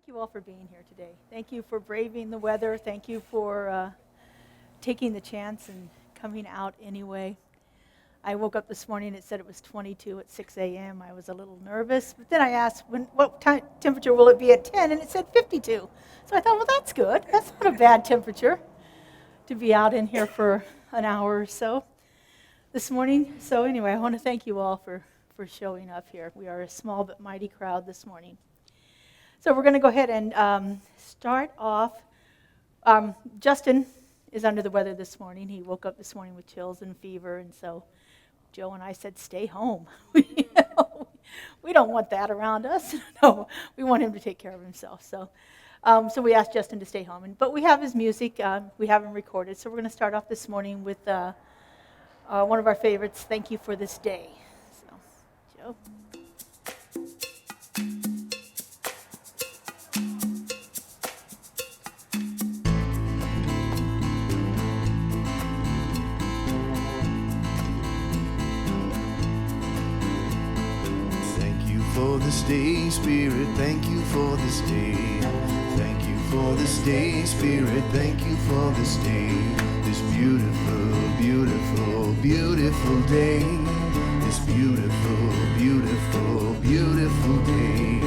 Thank you all for being here today. Thank you for braving the weather. Thank you for taking the chance and coming out anyway. I woke up this morning, it said it was 22 at 6 a.m. I was a little nervous, but then I asked, what temperature will it be at 10? And it said 52. So I thought, well, that's good. That's not a bad temperature to be out in here for an hour or so this morning. So anyway, I want to thank you all for showing up here. We are a small but mighty crowd this morning. So we're going to go ahead and start off. Justin is under the weather this morning. He woke up this morning with chills and fever, and so Joe and I said, stay home. We don't want that around us. No, we want him to take care of himself. So we asked Justin to stay home. But we have his music. We have him recorded. So we're going to start off this morning with one of our favorites, Thank You for This Day. So, Joe. For this day, Spirit, thank you for this day. Thank you for this day, Spirit, thank you for this day. This beautiful, beautiful, beautiful day. This beautiful, beautiful, beautiful day.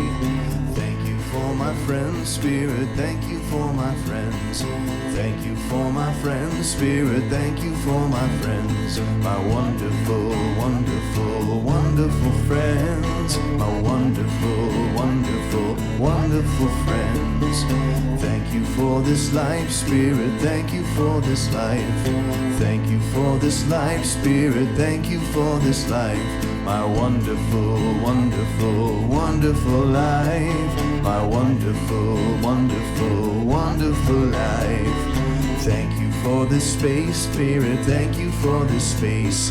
Thank you for my friends, Spirit, thank you for my friends. Thank you for my friends, Spirit, thank you for my friends. My wonderful, wonderful, wonderful friends. My wonderful, wonderful, wonderful friends. Thank you for this life, Spirit, thank you for this life. Thank you for this life, Spirit, thank you for this life. My wonderful, wonderful, wonderful life. My wonderful, wonderful, wonderful life. Thank you for this space, Spirit, thank you for this space.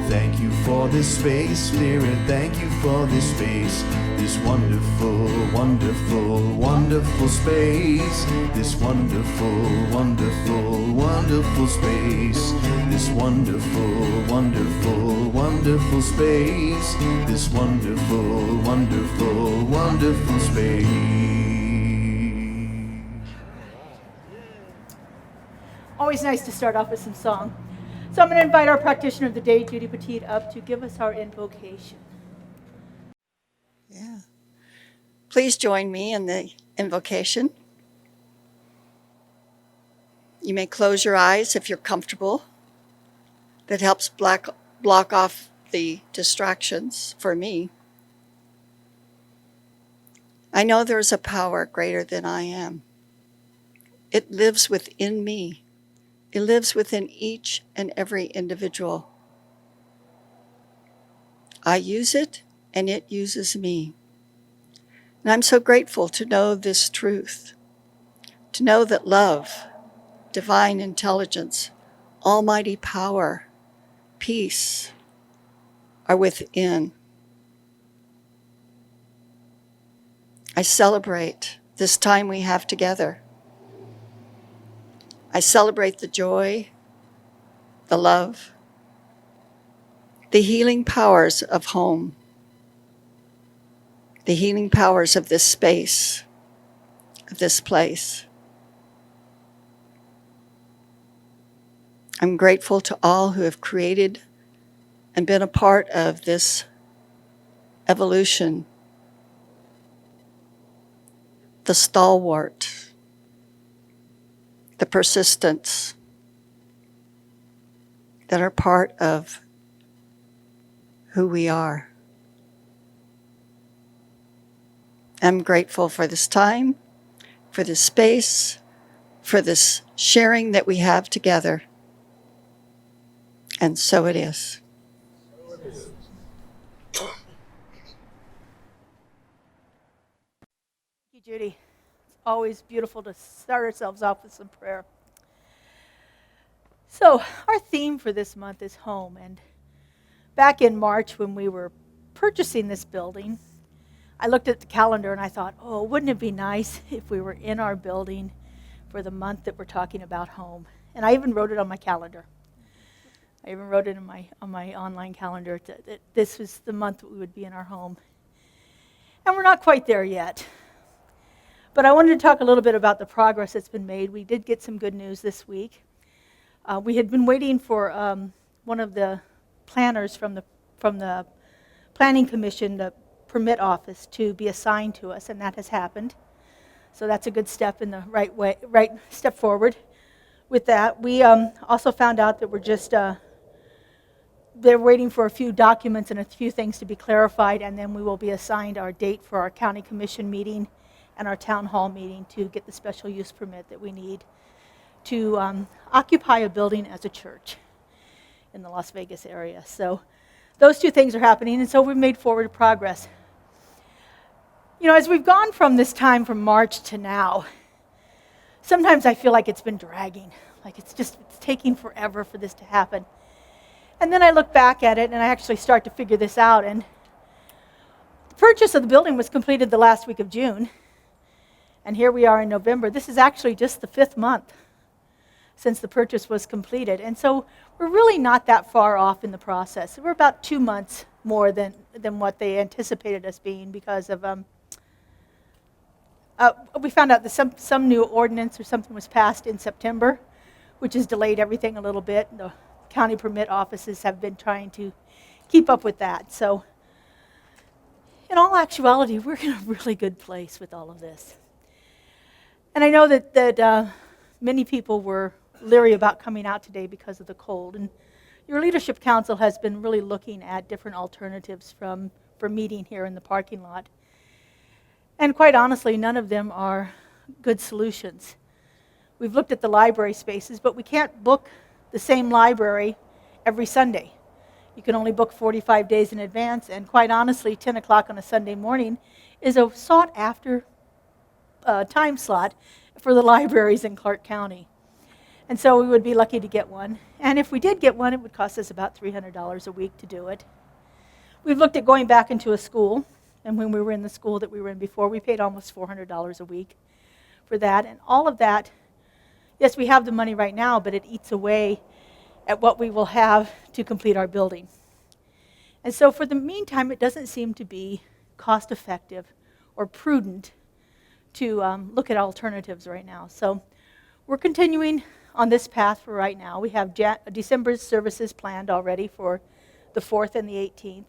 Thank you for this space, Spirit, thank you for this space. This wonderful, wonderful, wonderful space. This wonderful, wonderful, wonderful space. This wonderful, wonderful, wonderful space. This wonderful, wonderful, wonderful space. Always nice to start off with some song. So I'm going to invite our practitioner of the day, Judy Petit, up to give us our invocation. Yeah. Please join me in the invocation. You may close your eyes if you're comfortable. That helps block off the distractions for me. I know there is a power greater than I am. It lives within me. It lives within each and every individual. I use it, and it uses me. And I'm so grateful to know this truth, to know that love, divine intelligence, almighty power, peace are within. I celebrate this time we have together. I celebrate the joy, the love, the healing powers of home, the healing powers of this space, of this place. I'm grateful to all who have created and been a part of this evolution, the stalwart, the persistence that are part of who we are. I'm grateful for this time, for this space, for this sharing that we have together. And so it is. Thank you, Judy. It's always beautiful to start ourselves off with some prayer. So our theme for this month is home. And back in March when we were purchasing this building, I looked at the calendar and I thought, oh, wouldn't it be nice if we were in our building for the month that we're talking about home? And I even wrote it on my calendar. I even wrote it on my online calendar that this was the month that we would be in our home. And we're not quite there yet. But I wanted to talk a little bit about the progress that's been made. We did get some good news this week. We had been waiting for one of the planners from the Planning Commission, the permit office, to be assigned to us, and that has happened. So that's a good step in the right step forward. With that, we also found out that they're waiting for a few documents and a few things to be clarified, and then we will be assigned our date for our county commission meeting and our town hall meeting to get the special use permit that we need to occupy a building as a church in the Las Vegas area. So those two things are happening, and so we've made forward progress. You know, as we've gone from this time from March to now, sometimes I feel like it's been dragging, like it's taking forever for this to happen. And then I look back at it and I actually start to figure this out, and the purchase of the building was completed the last week of June, and here we are in November. This is actually just the 5th month since the purchase was completed, and so we're really not that far off in the process. We're about 2 months more than what they anticipated us being because of we found out that some new ordinance or something was passed in September, which has delayed everything a little bit. The county permit offices have been trying to keep up with that. So in all actuality, we're in a really good place with all of this. And I know that many people were leery about coming out today because of the cold. And your leadership council has been really looking at different alternatives for meeting here in the parking lot. And quite honestly, none of them are good solutions. We've looked at the library spaces, but we can't book the same library every Sunday. You can only book 45 days in advance, and quite honestly, 10 o'clock on a Sunday morning is a sought-after time slot for the libraries in Clark County. And so we would be lucky to get one. And if we did get one, it would cost us about $300 a week to do it. We've looked at going back into a school. And when we were in the school that we were in before, we paid almost $400 a week for that. And all of that, yes, we have the money right now, but it eats away at what we will have to complete our building. And so for the meantime, it doesn't seem to be cost-effective or prudent to look at alternatives right now. So we're continuing on this path for right now. We have December's services planned already for the 4th and the 18th.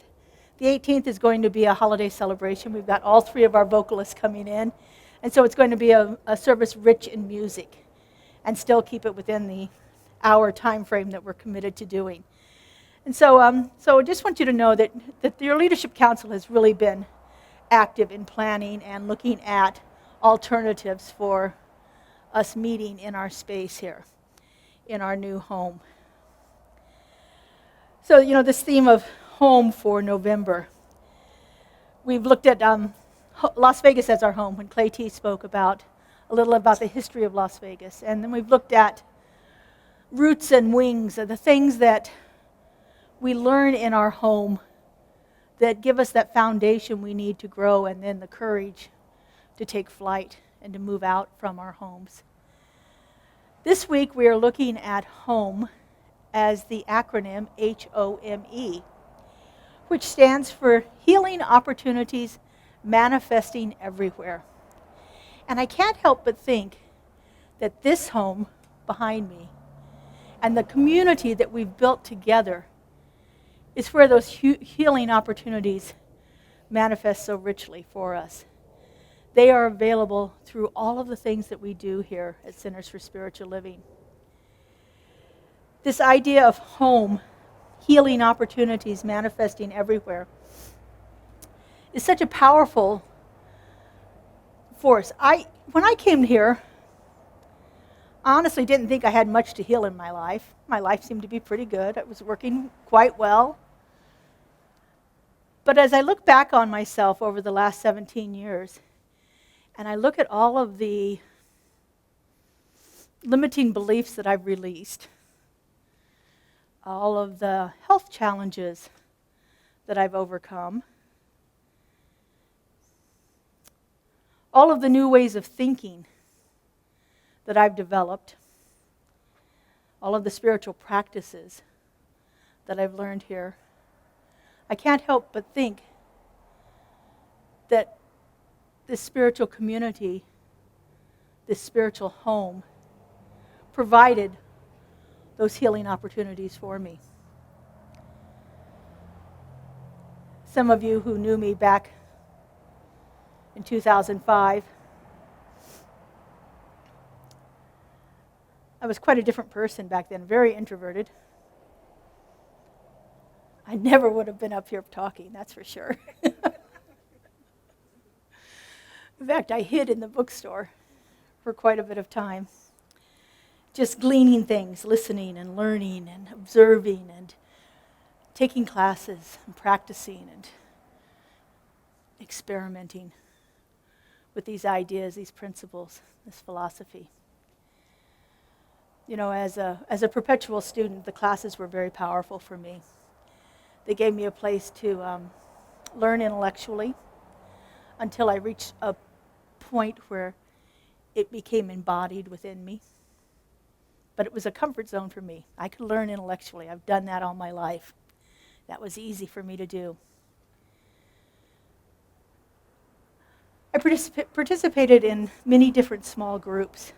The 18th is going to be a holiday celebration. We've got all 3 of our vocalists coming in. And so it's going to be a service rich in music and still keep it within the hour time frame that we're committed to doing. And so I just want you to know that your leadership council has really been active in planning and looking at alternatives for us meeting in our space here, in our new home. So, you know, this theme of home for November. We've looked at Las Vegas as our home when Clay T spoke a little about the history of Las Vegas. And then we've looked at roots and wings, the things that we learn in our home that give us that foundation we need to grow, and then the courage to take flight and to move out from our homes. This week we are looking at home as the acronym H.O.M.E, which stands for Healing Opportunities Manifesting Everywhere. And I can't help but think that this home behind me and the community that we've built together is where those healing opportunities manifest so richly for us. They are available through all of the things that we do here at Centers for Spiritual Living. This idea of home, healing opportunities manifesting everywhere, is such a powerful force. When I came here, I honestly didn't think I had much to heal in my life. My life seemed to be pretty good. I was working quite well. But as I look back on myself over the last 17 years, and I look at all of the limiting beliefs that I've released, all of the health challenges that I've overcome, all of the new ways of thinking that I've developed, all of the spiritual practices that I've learned here, I can't help but think that this spiritual community this spiritual home provided those healing opportunities for me. Some of you who knew me back in 2005, I was quite a different person back then, very introverted. I never would have been up here talking, that's for sure. In fact, I hid in the bookstore for quite a bit of time, just gleaning things, listening and learning and observing and taking classes and practicing and experimenting with these ideas, these principles, this philosophy. You know, as a perpetual student, the classes were very powerful for me. They gave me a place to learn intellectually until I reached a point where it became embodied within me. But it was a comfort zone for me. I could learn intellectually. I've done that all my life. That was easy for me to do. I participated in many different small groups.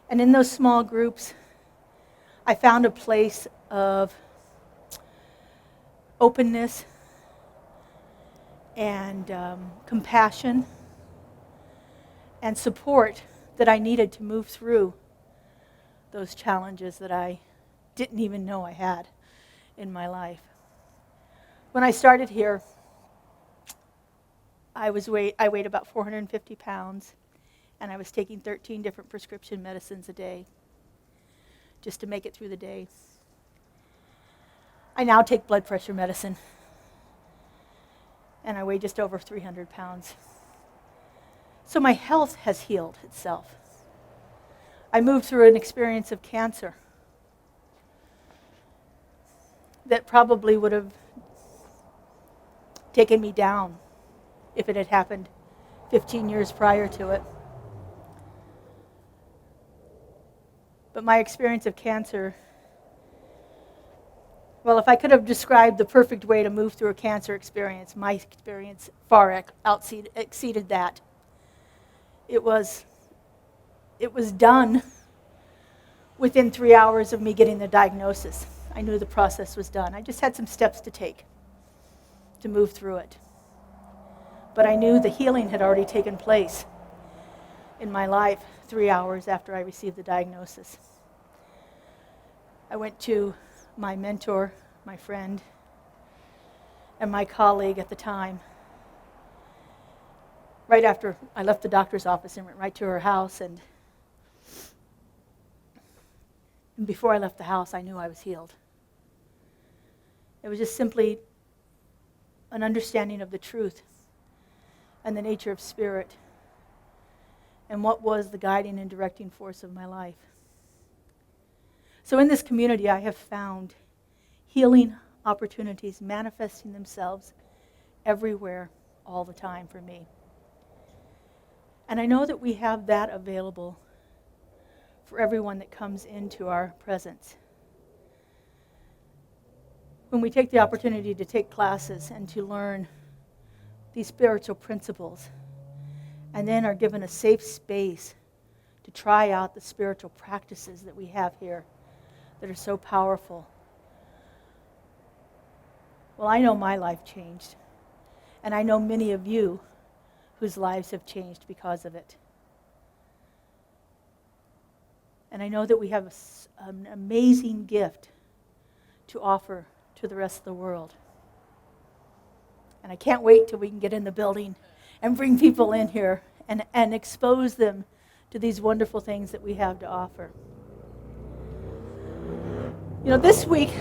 And in those small groups, I found a place of openness and compassion and support that I needed to move through those challenges that I didn't even know I had in my life. When I started here, I weighed about 450 pounds, and I was taking 13 different prescription medicines a day just to make it through the day. I now take blood pressure medicine, and I weigh just over 300 pounds. So my health has healed itself. I moved through an experience of cancer that probably would have taken me down if it had happened 15 years prior to it. But my experience of cancer, well, if I could have described the perfect way to move through a cancer experience, my experience far exceeded that. It was done within 3 hours of me getting the diagnosis. I knew the process was done. I just had some steps to take to move through it. But I knew the healing had already taken place in my life 3 hours after I received the diagnosis. I went to my mentor, my friend, and my colleague at the time. Right after I left the doctor's office and went right to her house, and before I left the house, I knew I was healed. It was just simply an understanding of the truth and the nature of spirit and what was the guiding and directing force of my life. So in this community, I have found healing opportunities manifesting themselves everywhere, all the time for me. And I know that we have that available for everyone that comes into our presence. When we take the opportunity to take classes and to learn these spiritual principles, and then are given a safe space to try out the spiritual practices that we have here that are so powerful. Well, I know my life changed, and I know many of you whose lives have changed because of it. And I know that we have an amazing gift to offer to the rest of the world. And I can't wait till we can get in the building and bring people in here and expose them to these wonderful things that we have to offer. You know, this week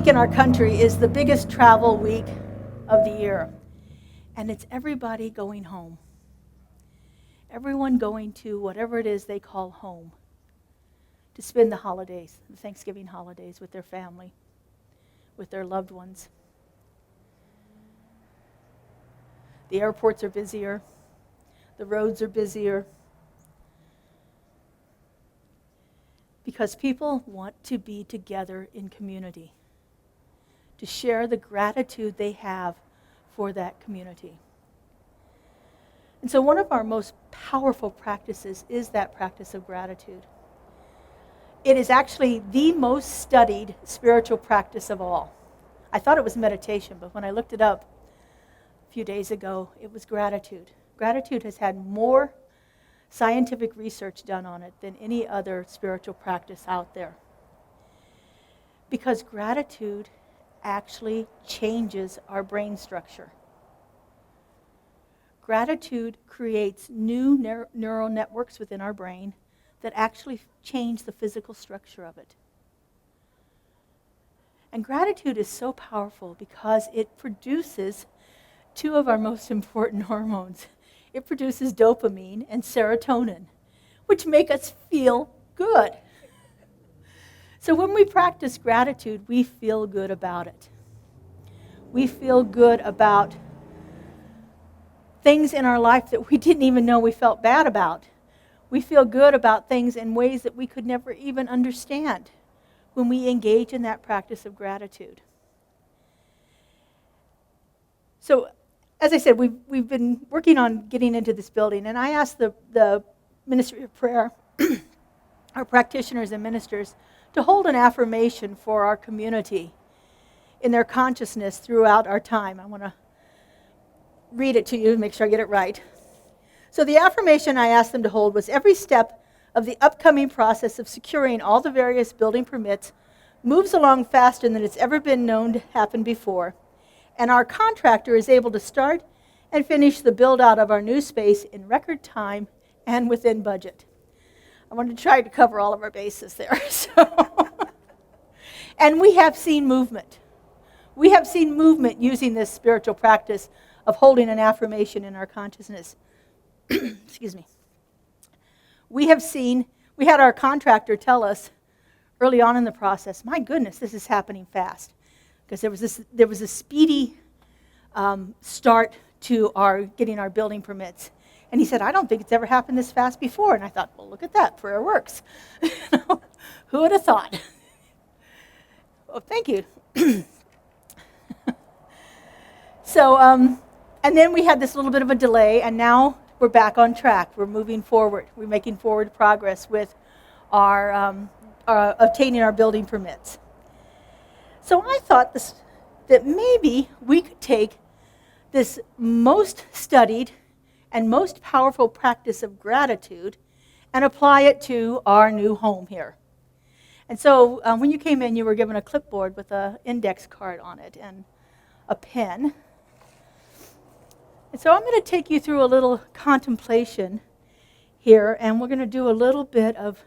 in our country is the biggest travel week of the year. And it's everybody going home. Everyone going to whatever it is they call home to spend the holidays, the Thanksgiving holidays, with their family, with their loved ones. The airports are busier. The roads are busier. Because people want to be together in community, to share the gratitude they have for that community. And so one of our most powerful practices is that practice of gratitude. It is actually the most studied spiritual practice of all. I thought it was meditation, but when I looked it up a few days ago, it was gratitude. Gratitude has had more scientific research done on it than any other spiritual practice out there. Because gratitude actually changes our brain structure. Gratitude creates new neural networks within our brain that actually change the physical structure of it. And gratitude is so powerful because it produces two of our most important hormones. It produces dopamine and serotonin, which make us feel good. So when we practice gratitude, we feel good about it. We feel good about things in our life that we didn't even know we felt bad about. We feel good about things in ways that we could never even understand when we engage in that practice of gratitude. So, as I said, we've been working on getting into this building, and I asked the Ministry of Prayer, our practitioners and ministers, to hold an affirmation for our community in their consciousness throughout our time. I want to read it to you and make sure I get it right. So the affirmation I asked them to hold was, every step of the upcoming process of securing all the various building permits moves along faster than it's ever been known to happen before, and our contractor is able to start and finish the build-out of our new space in record time and within budget. I wanted to try to cover all of our bases there. And we have seen movement. We have seen movement using this spiritual practice of holding an affirmation in our consciousness. Excuse me. We had our contractor tell us early on in the process, my goodness, this is happening fast. Because there was a speedy start to our getting our building permits. And he said, I don't think it's ever happened this fast before. And I thought, well, look at that, prayer works. Who would have thought? Well, thank you. So, and then we had this little bit of a delay, and now we're back on track. We're moving forward. We're making forward progress with our obtaining our building permits. So I thought that maybe we could take this most studied and most powerful practice of gratitude and apply it to our new home here. And so when you came in, you were given a clipboard with an index card on it and a pen. And so I'm going to take you through a little contemplation here, and we're going to do a little bit of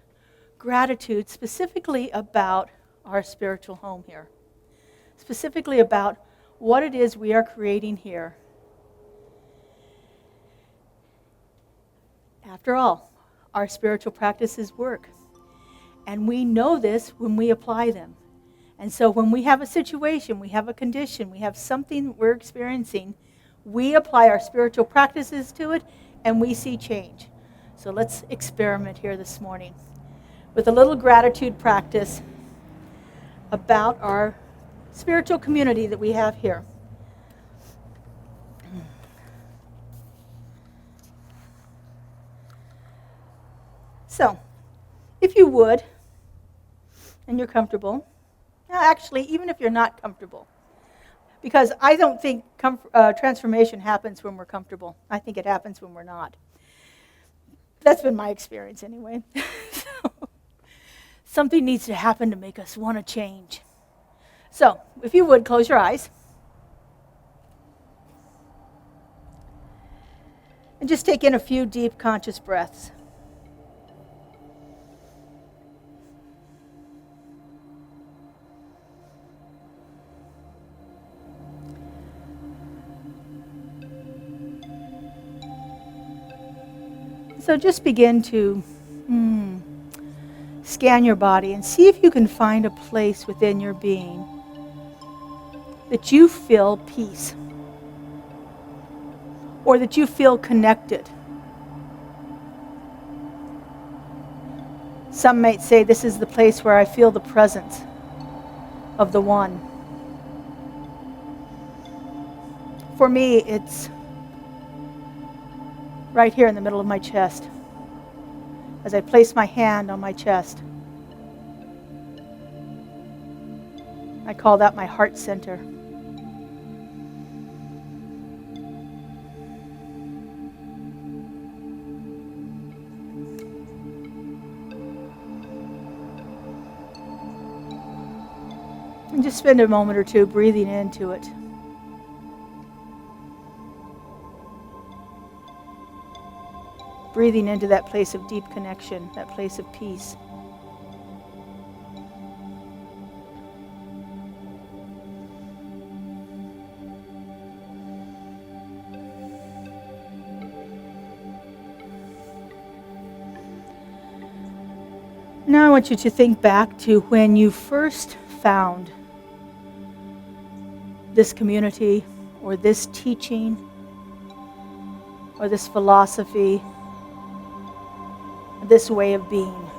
gratitude specifically about our spiritual home here. Specifically about what it is we are creating here. After all, our spiritual practices work. And we know this when we apply them. And so when we have a situation, we have a condition, we have something we're experiencing, we apply our spiritual practices to it, and we see change. So let's experiment here this morning with a little gratitude practice about our spiritual community that we have here. So, if you would, and you're comfortable, now actually, even if you're not comfortable, because I don't think transformation happens when we're comfortable. I think it happens when we're not. That's been my experience anyway. Something needs to happen to make us want to change. So, if you would, close your eyes. And just take in a few deep, conscious breaths. So just begin to scan your body and see if you can find a place within your being that you feel peace, or that you feel connected. Some might say this is the place where I feel the presence of the One. For me, it's right here in the middle of my chest. As I place my hand on my chest, I call that my heart center. And just spend a moment or two breathing into it. Breathing into that place of deep connection, that place of peace. Now I want you to think back to when you first found this community or this teaching or this philosophy, this way of being.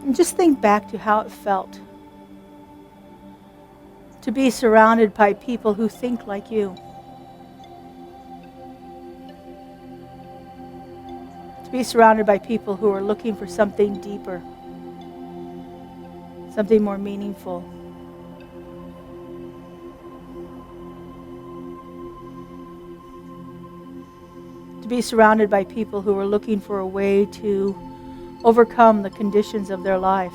And just think back to how it felt to be surrounded by people who think like you. To be surrounded by people who are looking for something deeper, something more meaningful. To be surrounded by people who are looking for a way to overcome the conditions of their life.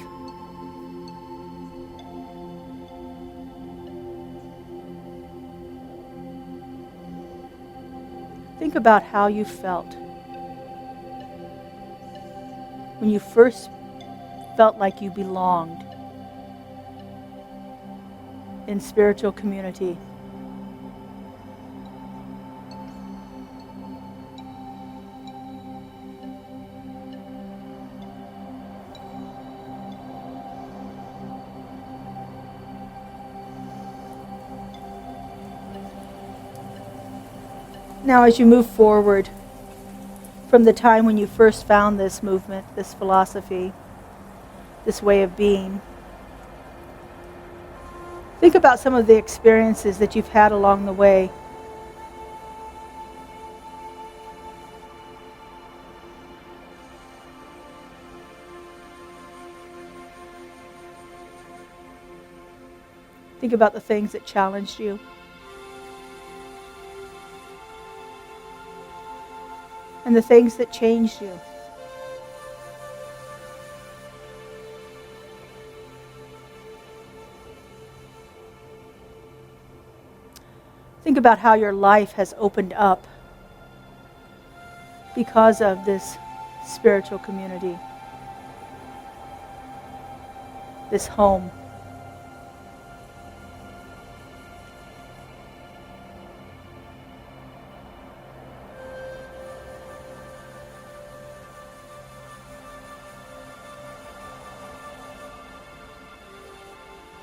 Think about how you felt when you first felt like you belonged in spiritual community. Now, as you move forward from the time when you first found this movement, this philosophy, this way of being, think about some of the experiences that you've had along the way. Think about the things that challenged you. And the things that changed you. Think about how your life has opened up because of this spiritual community, this home.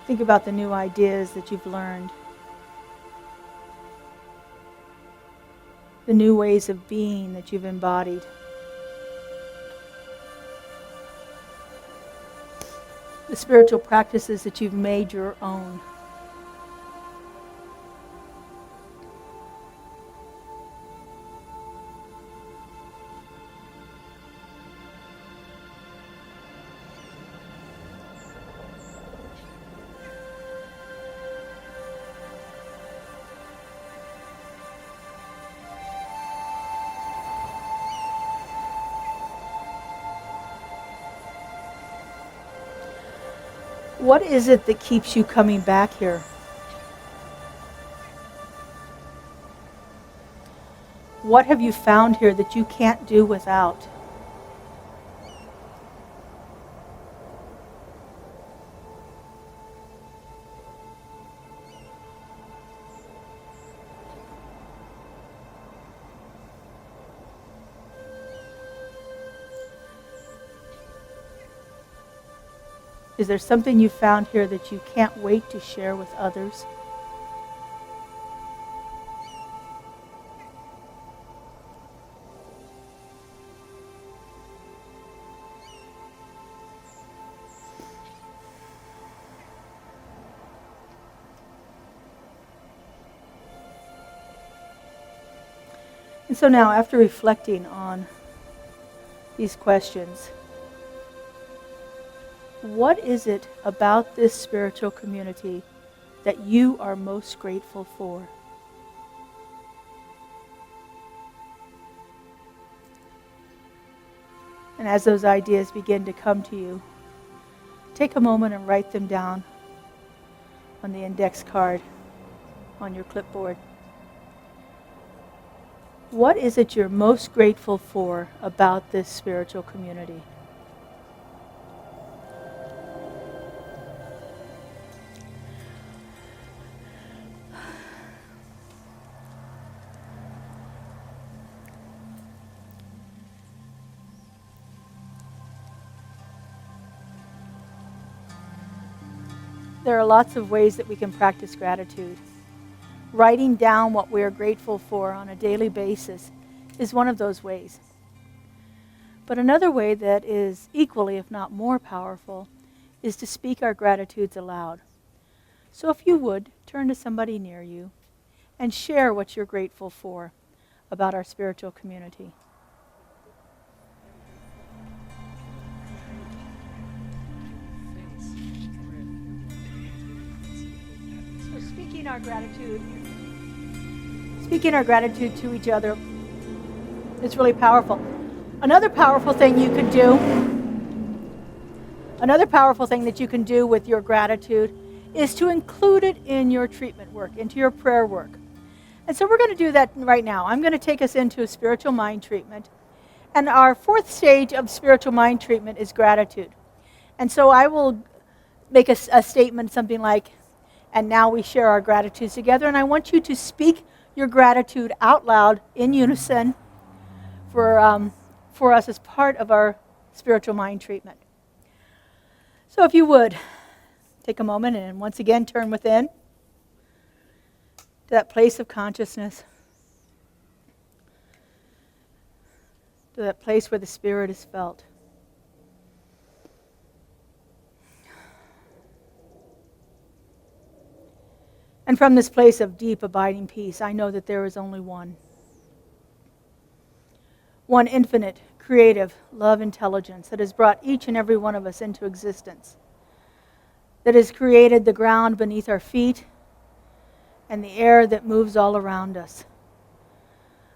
Think about the new ideas that you've learned, the new ways of being that you've embodied. The spiritual practices that you've made your own. What is it that keeps you coming back here? What have you found here that you can't do without? Is there something you found here that you can't wait to share with others? And so now, after reflecting on these questions, what is it about this spiritual community that you are most grateful for? And as those ideas begin to come to you, take a moment and write them down on the index card on your clipboard. What is it you're most grateful for about this spiritual community? There are lots of ways that we can practice gratitude. Writing down what we are grateful for on a daily basis is one of those ways. But another way that is equally, if not more powerful, is to speak our gratitudes aloud. So if you would, turn to somebody near you and share what you're grateful for about our spiritual community. Speaking our gratitude to each other is really powerful. Another powerful thing that you can do with your gratitude is to include it in your treatment work, into your prayer work. And so we're going to do that right now. I'm going to take us into a spiritual mind treatment. And our fourth stage of spiritual mind treatment is gratitude. And so I will make a statement, something like, and now we share our gratitudes together. And I want you to speak your gratitude out loud in unison for us as part of our spiritual mind treatment. So if you would, take a moment and once again turn within to that place of consciousness, to that place where the Spirit is felt. And from this place of deep, abiding peace, I know that there is only one infinite, creative, love intelligence that has brought each and every one of us into existence, that has created the ground beneath our feet and the air that moves all around us,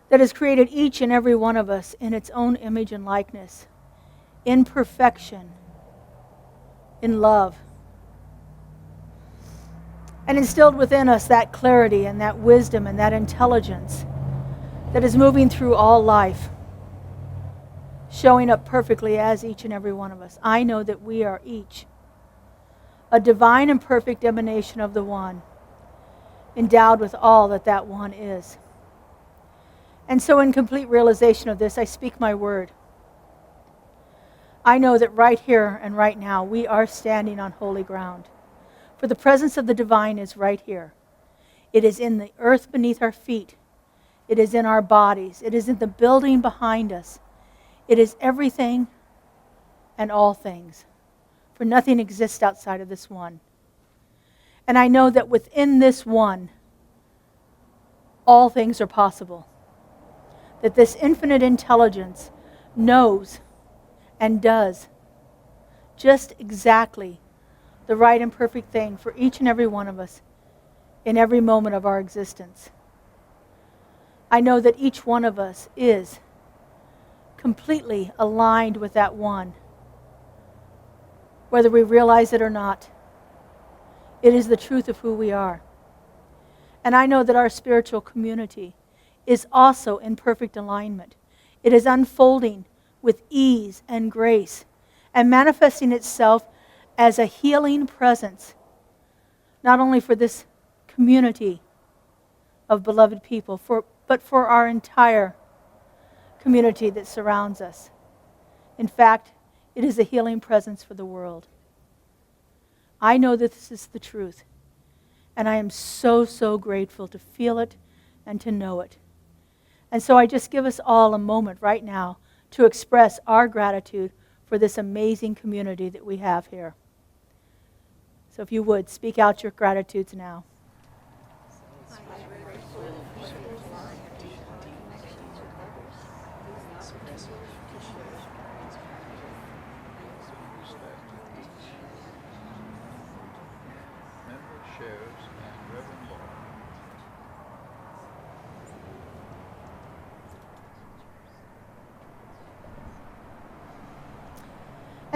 that has created each and every one of us in its own image and likeness, in perfection, in love, and instilled within us that clarity and that wisdom and that intelligence that is moving through all life, showing up perfectly as each and every one of us. I know that we are each a divine and perfect emanation of the One, endowed with all that that One is. And so in complete realization of this, I speak my word. I know that right here and right now, we are standing on holy ground. For the presence of the divine is right here. It is in the earth beneath our feet. It is in our bodies. It is in the building behind us. It is everything and all things. For nothing exists outside of this one. And I know that within this one, all things are possible. That this infinite intelligence knows and does just exactly the right and perfect thing for each and every one of us in every moment of our existence. I know that each one of us is completely aligned with that one, whether we realize it or not. It is the truth of who we are. And I know that our spiritual community is also in perfect alignment. It is unfolding with ease and grace and manifesting itself as a healing presence, not only for this community of beloved people, but for our entire community that surrounds us. In fact, it is a healing presence for the world. I know that this is the truth, and I am so, so grateful to feel it and to know it. And so I just give us all a moment right now to express our gratitude for this amazing community that we have here. So if you would, speak out your gratitudes now.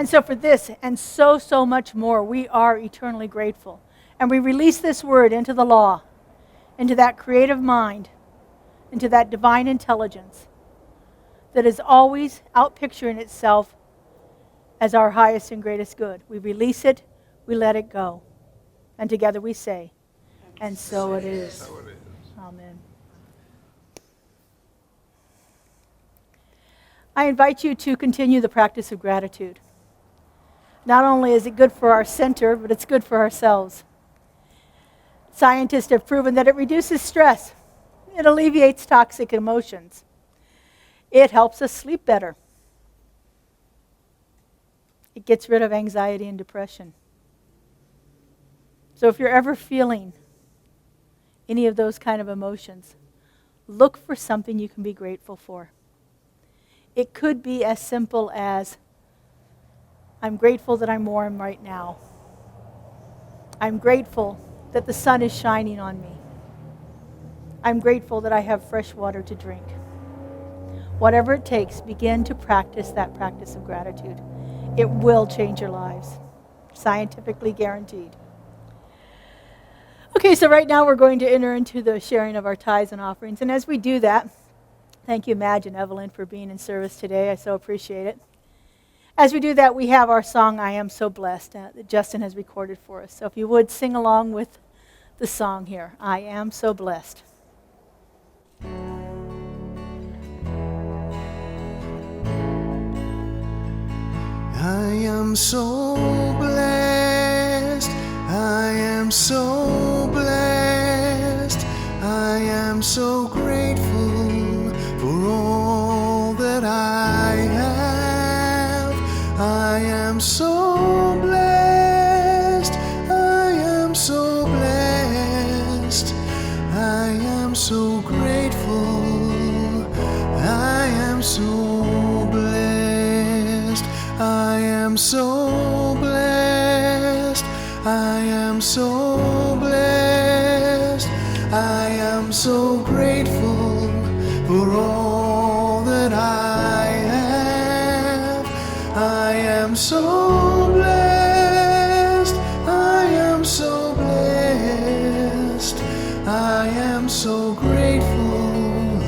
And so for this and so, so much more, we are eternally grateful. And we release this word into the law, into that creative mind, into that divine intelligence that is always outpicturing itself as our highest and greatest good. We release it, we let it go. And together we say, and so it is. Amen. I invite you to continue the practice of gratitude. Not only is it good for our center, but it's good for ourselves. Scientists have proven that it reduces stress. It alleviates toxic emotions. It helps us sleep better. It gets rid of anxiety and depression. So if you're ever feeling any of those kind of emotions, look for something you can be grateful for. It could be as simple as, I'm grateful that I'm warm right now. I'm grateful that the sun is shining on me. I'm grateful that I have fresh water to drink. Whatever it takes, begin to practice that practice of gratitude. It will change your lives. Scientifically guaranteed. Okay, so right now we're going to enter into the sharing of our tithes and offerings. And as we do that, thank you, Madge and Evelyn, for being in service today. I so appreciate it. As we do that, we have our song, I Am So Blessed, that Justin has recorded for us. So if you would, sing along with the song here, I Am So Blessed. I am so blessed, I am so blessed, I am so grateful for all that I have. I am so blessed, I am so blessed, I am so grateful, I am so blessed, I am so blessed, I am so blessed, I am so grateful for all that I have. I am so blessed, I am so blessed, I am so grateful,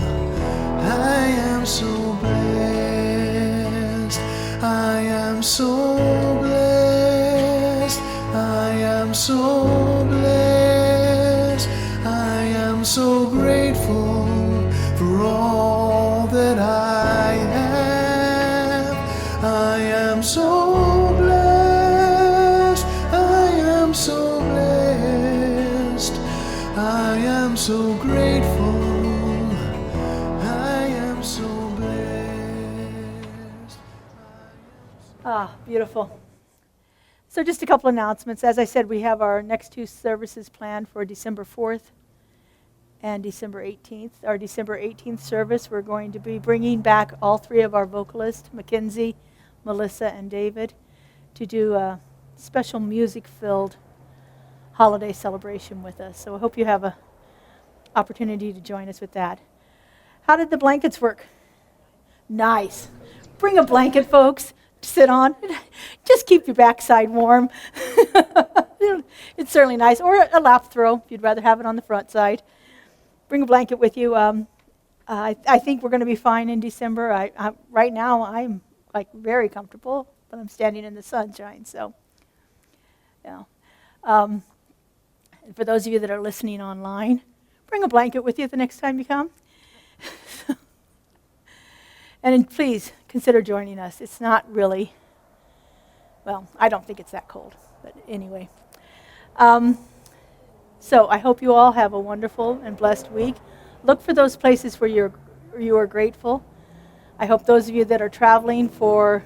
I am so blessed, I am so blessed, I am so blessed, I am so grateful for all that I have. I am so blessed, I am so blessed, I am so grateful, I am so blessed. Ah, beautiful. So just a couple announcements. As I said, we have our next two services planned for December 4th and December 18th. Our December 18th service, we're going to be bringing back all three of our vocalists, Mackenzie, Melissa, and David, to do a special music-filled holiday celebration with us. So I hope you have an opportunity to join us with that. How did the blankets work? Nice. Bring a blanket, folks, to sit on. Just keep your backside warm. It's certainly nice. Or a lap throw, if you'd rather have it on the front side. Bring a blanket with you. I think we're going to be fine in December. Right now, I'm very comfortable, but I'm standing in the sunshine. So, yeah. And for those of you that are listening online, bring a blanket with you the next time you come. And please consider joining us. It's not really, well, I don't think it's that cold, but anyway. So I hope you all have a wonderful and blessed week. Look for those places where you are grateful. I hope those of you that are traveling for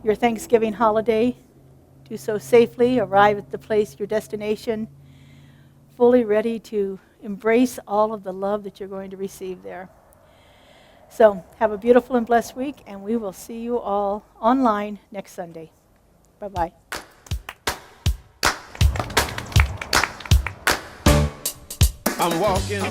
your Thanksgiving holiday do so safely, arrive at the place, your destination, fully ready to embrace all of the love that you're going to receive there. So have a beautiful and blessed week, and we will see you all online next Sunday. Bye-bye. I'm walking.